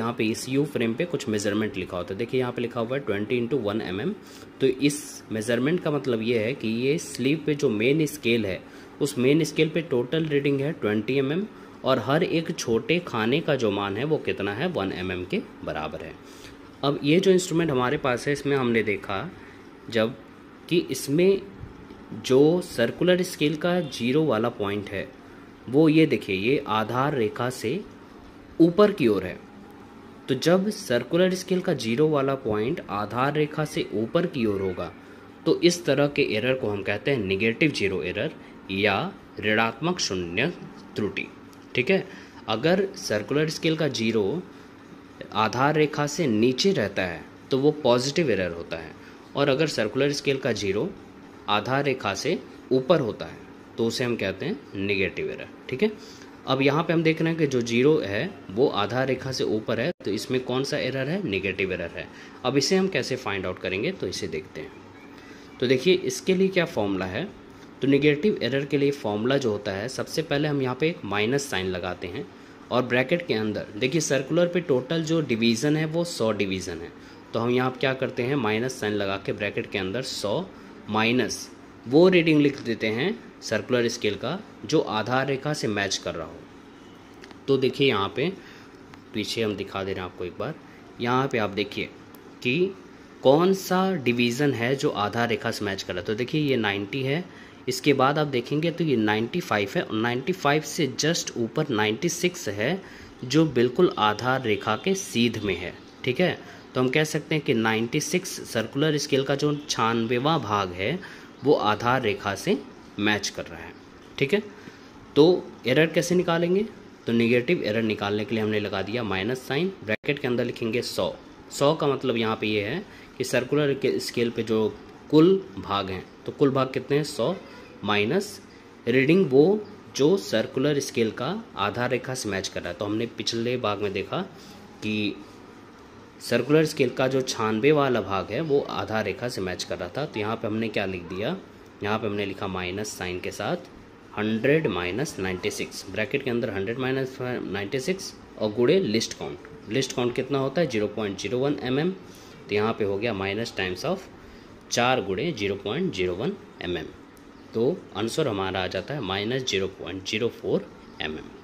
यहाँ पे इस यू फ्रेम पे कुछ मेजरमेंट लिखा होता है। देखिए यहाँ पे लिखा हुआ है 20x1 mm। तो इस मेजरमेंट का मतलब ये है कि ये स्लीव पे जो मेन स्केल है उस मेन स्केल पे टोटल रीडिंग है 20 mm और हर एक छोटे खाने का जो मान है वो कितना है 1 mm के बराबर है। अब ये जो इंस्ट्रूमेंट हमारे पास है इसमें हमने देखा जब कि इसमें जो सर्कुलर स्केल का 0 वाला पॉइंट है वो ये देखिए ये आधार रेखा से ऊपर की ओर है। तो जब सर्कुलर स्केल का 0 वाला पॉइंट आधार रेखा से ऊपर की ओर होगा तो इस तरह के एरर को हम कहते हैं नेगेटिव जीरो एरर या ऋणात्मक शून्य त्रुटि। ठीक है, अगर सर्कुलर स्केल का 0 आधार रेखा से नीचे रहता है तो वो पॉजिटिव एरर होता है, और अगर सर्कुलर स्केल का 0 आधार रेखा से ऊपर होता है तो उसे हम कहते हैं नेगेटिव एरर। ठीक है, अब यहाँ पे हम देख रहे हैं कि जो 0 है वो आधार रेखा से ऊपर है तो इसमें कौन सा एरर है, नेगेटिव एरर है। अब इसे हम कैसे फाइंड आउट करेंगे तो इसे देखते हैं। तो देखिए इसके लिए क्या फॉर्मूला है। तो नेगेटिव एरर के लिए फॉर्मूला जो होता है, सबसे पहले हम यहाँ पे एक माइनस साइन लगाते हैं और ब्रैकेट के अंदर देखिए सर्कुलर पे टोटल जो डिवीज़न है वो 100 डिवीज़न है। तो हम यहाँ क्या करते हैं, माइनस साइन लगा के ब्रैकेट के अंदर 100 माइनस वो रीडिंग लिख देते हैं सर्कुलर स्केल का जो आधार रेखा से मैच कर रहा हो। तो देखिए यहाँ पे पीछे हम दिखा दे रहे हैं आपको एक बार, यहाँ पे आप देखिए कि कौन सा डिवीज़न है जो आधार रेखा से मैच कर रहा है। तो देखिए ये 90 है, इसके बाद आप देखेंगे तो ये 95 है और 95 से जस्ट ऊपर 96 है जो बिल्कुल आधार रेखा के सीध में है। ठीक है, तो हम कह सकते हैं कि 96 सर्कुलर स्केल का जो 96वां भाग है वो आधार रेखा से मैच कर रहा है। ठीक है, तो एरर कैसे निकालेंगे, तो नेगेटिव एरर निकालने के लिए हमने लगा दिया माइनस साइन, ब्रैकेट के अंदर लिखेंगे 100 का मतलब यहाँ पे ये है कि सर्कुलर के स्केल पे जो कुल भाग हैं तो कुल भाग कितने हैं 100 माइनस रीडिंग वो जो सर्कुलर स्केल का आधार रेखा से मैच कर रहा है। तो हमने पिछले भाग में देखा कि सर्कुलर स्केल का जो 96 वाला भाग है वो आधार रेखा से मैच कर रहा था। तो यहाँ पे हमने क्या लिख दिया, यहाँ पे हमने लिखा माइनस साइन के साथ 100 माइनस 96, ब्रैकेट के अंदर 100 माइनस 96 और गुणे लिस्ट काउंट। लिस्ट काउंट कितना होता है 0.01 mm। तो यहाँ पे हो गया माइनस टाइम्स ऑफ 4 गुणे 0.01 mm। तो आंसर हमारा आ जाता है -0.04 mm।